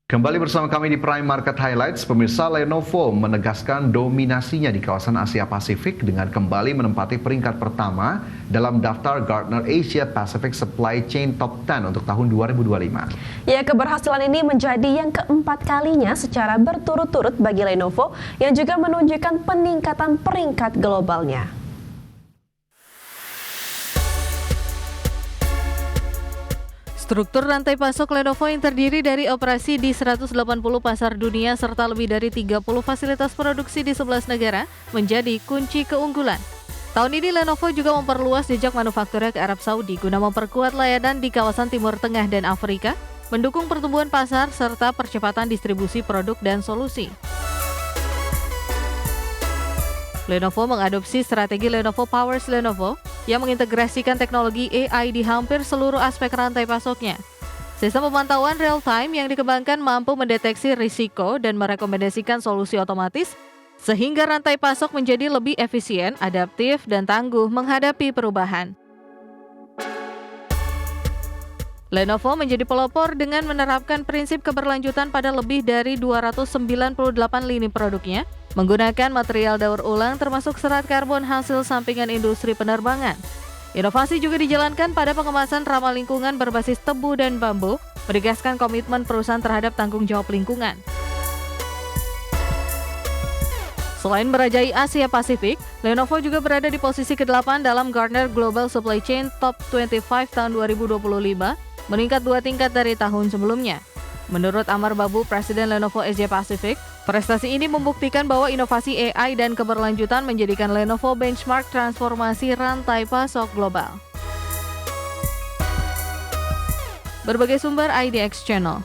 Kembali bersama kami di Prime Market Highlights, pemirsa. Lenovo menegaskan dominasinya di kawasan Asia Pasifik dengan kembali menempati peringkat pertama dalam daftar Gartner Asia Pacific Supply Chain Top 10 untuk tahun 2025. Ya, keberhasilan ini menjadi yang keempat kalinya secara berturut-turut bagi Lenovo yang juga menunjukkan peningkatan peringkat globalnya. Struktur rantai pasok Lenovo yang terdiri dari operasi di 180 pasar dunia serta lebih dari 30 fasilitas produksi di 11 negara menjadi kunci keunggulan. Tahun ini Lenovo juga memperluas jejak manufakturnya ke Arab Saudi guna memperkuat layanan di kawasan Timur Tengah dan Afrika, mendukung pertumbuhan pasar serta percepatan distribusi produk dan solusi. Lenovo mengadopsi strategi Lenovo Powers Lenovo yang mengintegrasikan teknologi AI di hampir seluruh aspek rantai pasoknya. Sistem pemantauan real-time yang dikembangkan mampu mendeteksi risiko dan merekomendasikan solusi otomatis, sehingga rantai pasok menjadi lebih efisien, adaptif, dan tangguh menghadapi perubahan. Lenovo menjadi pelopor dengan menerapkan prinsip keberlanjutan pada lebih dari 298 lini produknya, menggunakan material daur ulang termasuk serat karbon hasil sampingan industri penerbangan. Inovasi juga dijalankan pada pengemasan ramah lingkungan berbasis tebu dan bambu, menegaskan komitmen perusahaan terhadap tanggung jawab lingkungan. Selain merajai Asia Pasifik, Lenovo juga berada di posisi ke-8 dalam Gartner Global Supply Chain Top 25 tahun 2025, meningkat 2 tingkat dari tahun sebelumnya. Menurut Amar Babu, Presiden Lenovo Asia Pacific, prestasi ini membuktikan bahwa inovasi AI dan keberlanjutan menjadikan Lenovo benchmark transformasi rantai pasok global. Berbagai sumber IDX Channel.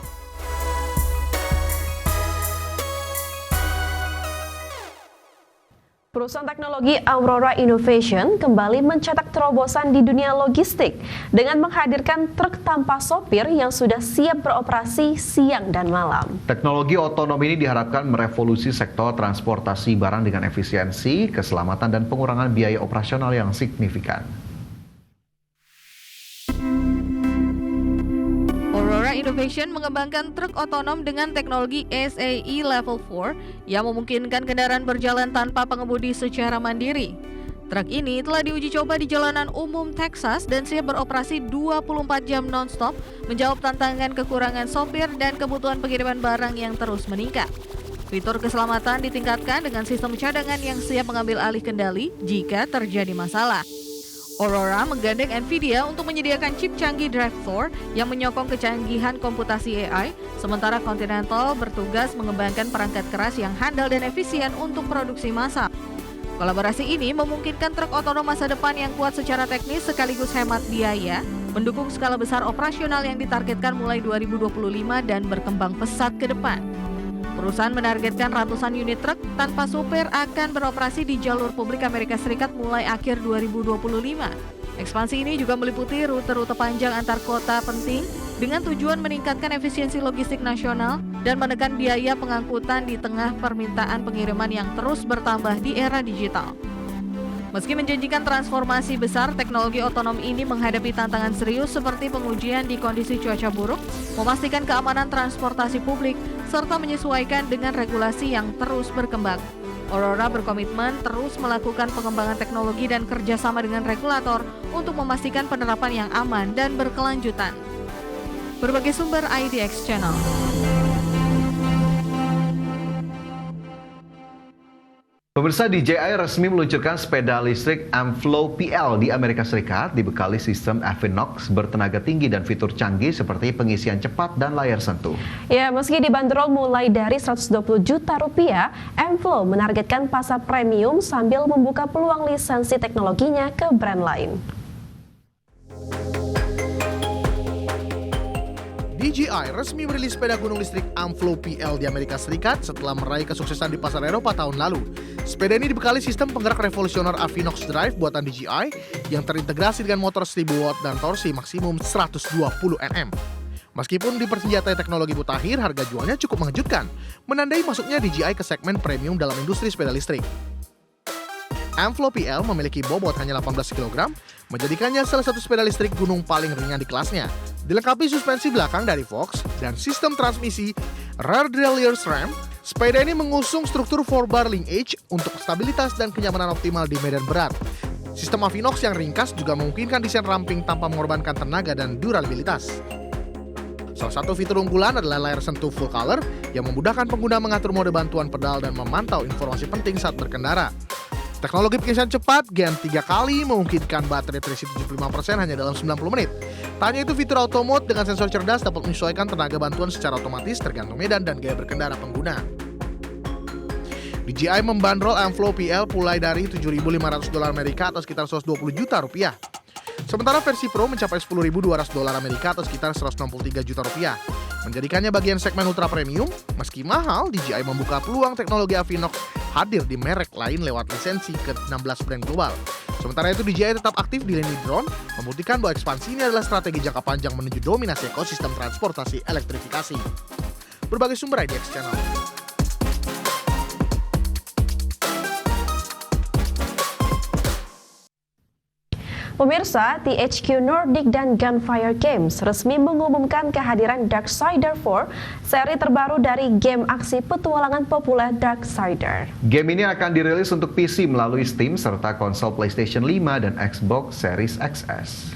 Perusahaan teknologi Aurora Innovation kembali mencetak terobosan di dunia logistik dengan menghadirkan truk tanpa sopir yang sudah siap beroperasi siang dan malam. Teknologi otonom ini diharapkan merevolusi sektor transportasi barang dengan efisiensi, keselamatan, dan pengurangan biaya operasional yang signifikan. Aurora Innovation mengembangkan truk otonom dengan teknologi SAE Level 4 yang memungkinkan kendaraan berjalan tanpa pengemudi secara mandiri. Truk ini telah diuji coba di jalanan umum Texas dan siap beroperasi 24 jam non-stop, menjawab tantangan kekurangan sopir dan kebutuhan pengiriman barang yang terus meningkat. Fitur keselamatan ditingkatkan dengan sistem cadangan yang siap mengambil alih kendali jika terjadi masalah. Aurora menggandeng Nvidia untuk menyediakan chip canggih Drive Thor yang menyokong kecanggihan komputasi AI, sementara Continental bertugas mengembangkan perangkat keras yang handal dan efisien untuk produksi massal. Kolaborasi ini memungkinkan truk otonom masa depan yang kuat secara teknis sekaligus hemat biaya, mendukung skala besar operasional yang ditargetkan mulai 2025 dan berkembang pesat ke depan. Perusahaan menargetkan ratusan unit truk tanpa supir akan beroperasi di jalur publik Amerika Serikat mulai akhir 2025. Ekspansi ini juga meliputi rute-rute panjang antar kota penting dengan tujuan meningkatkan efisiensi logistik nasional dan menekan biaya pengangkutan di tengah permintaan pengiriman yang terus bertambah di era digital. Meski menjanjikan transformasi besar, teknologi otonom ini menghadapi tantangan serius seperti pengujian di kondisi cuaca buruk, memastikan keamanan transportasi publik, serta menyesuaikan dengan regulasi yang terus berkembang. Aurora berkomitmen terus melakukan pengembangan teknologi dan kerjasama dengan regulator untuk memastikan penerapan yang aman dan berkelanjutan. Berbagai sumber IDX Channel. Pemirsa, DJI resmi meluncurkan sepeda listrik Ampflow PL di Amerika Serikat dibekali sistem Avinox bertenaga tinggi dan fitur canggih seperti pengisian cepat dan layar sentuh. Ya, meski dibanderol mulai dari 120 juta rupiah, Ampflow menargetkan pasar premium sambil membuka peluang lisensi teknologinya ke brand lain. DJI resmi merilis sepeda gunung listrik Ampflow PL di Amerika Serikat setelah meraih kesuksesan di pasar Eropa tahun lalu. Sepeda ini dibekali sistem penggerak revolusioner Avinox Drive buatan DJI yang terintegrasi dengan motor 1000 watt dan torsi maksimum 120 Nm. Meskipun dipersenjatai teknologi mutakhir, harga jualnya cukup mengejutkan, menandai masuknya DJI ke segmen premium dalam industri sepeda listrik. Ampflow PL memiliki bobot hanya 18 kg, menjadikannya salah satu sepeda listrik gunung paling ringan di kelasnya. Dilengkapi suspensi belakang dari Fox dan sistem transmisi Rear Derailleur RAM, sepeda ini mengusung struktur 4-bar linkage untuk stabilitas dan kenyamanan optimal di medan berat. Sistem Avinox yang ringkas juga memungkinkan desain ramping tanpa mengorbankan tenaga dan durabilitas. Salah satu fitur unggulan adalah layar sentuh full color yang memudahkan pengguna mengatur mode bantuan pedal dan memantau informasi penting saat berkendara. Teknologi pengisian cepat Gen 3 kali memungkinkan baterai terisi 75% hanya dalam 90 menit. Tak hanya itu, fitur auto mode dengan sensor cerdas dapat menyesuaikan tenaga bantuan secara otomatis tergantung medan dan gaya berkendara pengguna. DJI membanderol Amflow PL mulai dari $7.500 Amerika atau sekitar 120 juta rupiah. Sementara versi Pro mencapai $10.200 Amerika atau sekitar 163 juta rupiah. Menjadikannya bagian segmen ultra premium, meski mahal, DJI membuka peluang teknologi Avinox hadir di merek lain lewat lisensi ke 16 brand global. Sementara itu, DJI tetap aktif di lini drone, membuktikan bahwa ekspansi ini adalah strategi jangka panjang menuju dominasi ekosistem transportasi elektrifikasi. Berbagai sumber IDX Channel. Pemirsa, THQ Nordic dan Gunfire Games resmi mengumumkan kehadiran Darksider 4, seri terbaru dari game aksi petualangan populer Darksider. Game ini akan dirilis untuk PC melalui Steam serta konsol PlayStation 5 dan Xbox Series XS.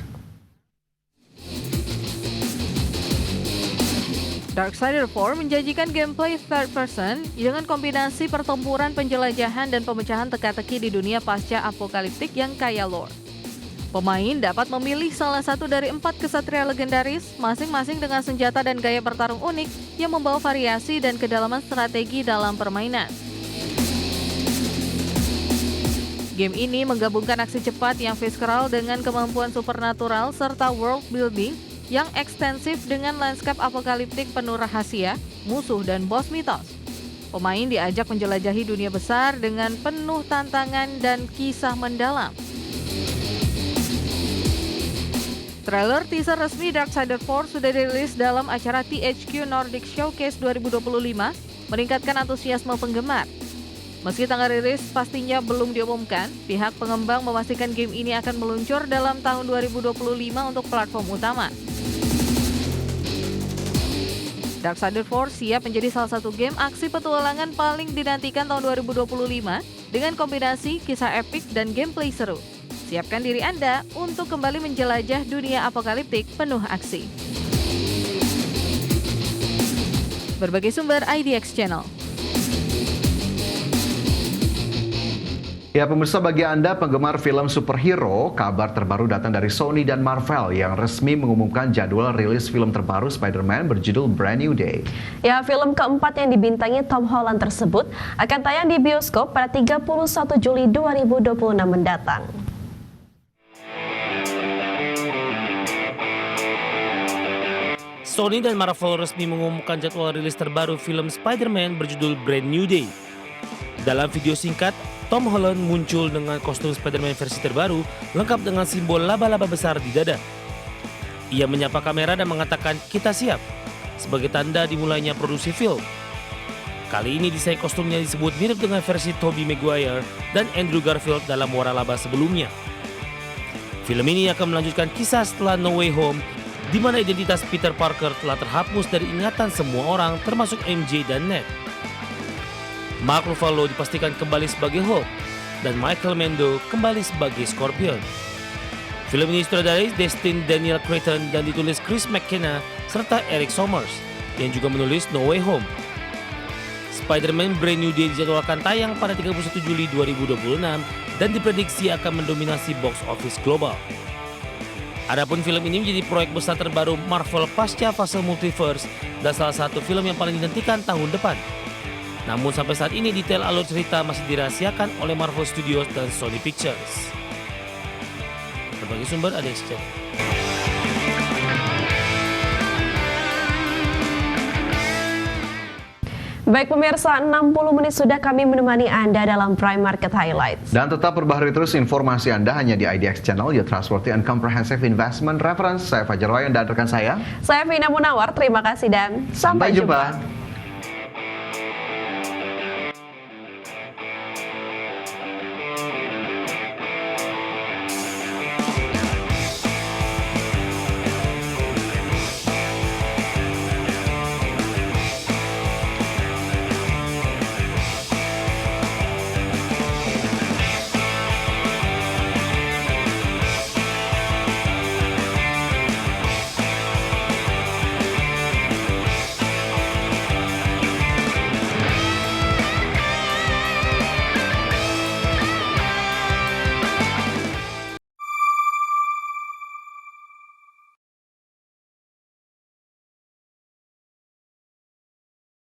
Darksider 4 menjanjikan gameplay third person dengan kombinasi pertempuran, penjelajahan, dan pemecahan teka-teki di dunia pasca apokaliptik yang kaya lore. Pemain dapat memilih salah satu dari 4 kesatria legendaris, masing-masing dengan senjata dan gaya bertarung unik yang membawa variasi dan kedalaman strategi dalam permainan. Game ini menggabungkan aksi cepat yang visceral dengan kemampuan supernatural serta world building yang ekstensif dengan lanskap apokaliptik penuh rahasia, musuh, dan bos mitos. Pemain diajak menjelajahi dunia besar dengan penuh tantangan dan kisah mendalam. Trailer teaser resmi Darksider 4 sudah dirilis dalam acara THQ Nordic Showcase 2025, meningkatkan antusiasme penggemar. Meski tanggal rilis pastinya belum diumumkan, pihak pengembang memastikan game ini akan meluncur dalam tahun 2025 untuk platform utama. Darksider 4 siap menjadi salah satu game aksi petualangan paling dinantikan tahun 2025 dengan kombinasi kisah epik dan gameplay seru. Siapkan diri Anda untuk kembali menjelajah dunia apokaliptik penuh aksi. Berbagai sumber IDX Channel. Ya pemirsa, bagi Anda penggemar film superhero, kabar terbaru datang dari Sony dan Marvel yang resmi mengumumkan jadwal rilis film terbaru Spider-Man berjudul Brand New Day. Ya, film keempat yang dibintangi Tom Holland tersebut akan tayang di bioskop pada 31 Juli 2026 mendatang. Sony dan Marvel resmi mengumumkan jadwal rilis terbaru film Spider-Man berjudul Brand New Day. Dalam video singkat, Tom Holland muncul dengan kostum Spider-Man versi terbaru lengkap dengan simbol laba-laba besar di dada. Ia menyapa kamera dan mengatakan kita siap sebagai tanda dimulainya produksi film. Kali ini desain kostumnya disebut mirip dengan versi Tobey Maguire dan Andrew Garfield dalam waralaba sebelumnya. Film ini akan melanjutkan kisah setelah No Way Home, di mana identitas Peter Parker telah terhapus dari ingatan semua orang termasuk MJ dan Ned. Mark Ruffalo dipastikan kembali sebagai Hulk dan Michael Mando kembali sebagai Scorpion. Film ini disutradarai Destin Daniel Cretton dan ditulis Chris McKenna serta Eric Sommers yang juga menulis No Way Home. Spider-Man Brand New Day dijadwalkan tayang pada 31 Juli 2026 dan diprediksi akan mendominasi box office global. Adapun film ini menjadi proyek besar terbaru Marvel pasca fase multiverse dan salah satu film yang paling dinantikan tahun depan. Namun sampai saat ini detail alur cerita masih dirahasiakan oleh Marvel Studios dan Sony Pictures. Berbagai sumber ada di channel. Baik pemirsa, 60 menit sudah kami menemani Anda dalam Prime Market Highlights. Dan tetap perbaharui terus informasi Anda hanya di IDX Channel, your trustworthy and comprehensive investment reference. Saya Fajar Wayan dan rekan saya Vina Munawar, terima kasih dan sampai jumpa.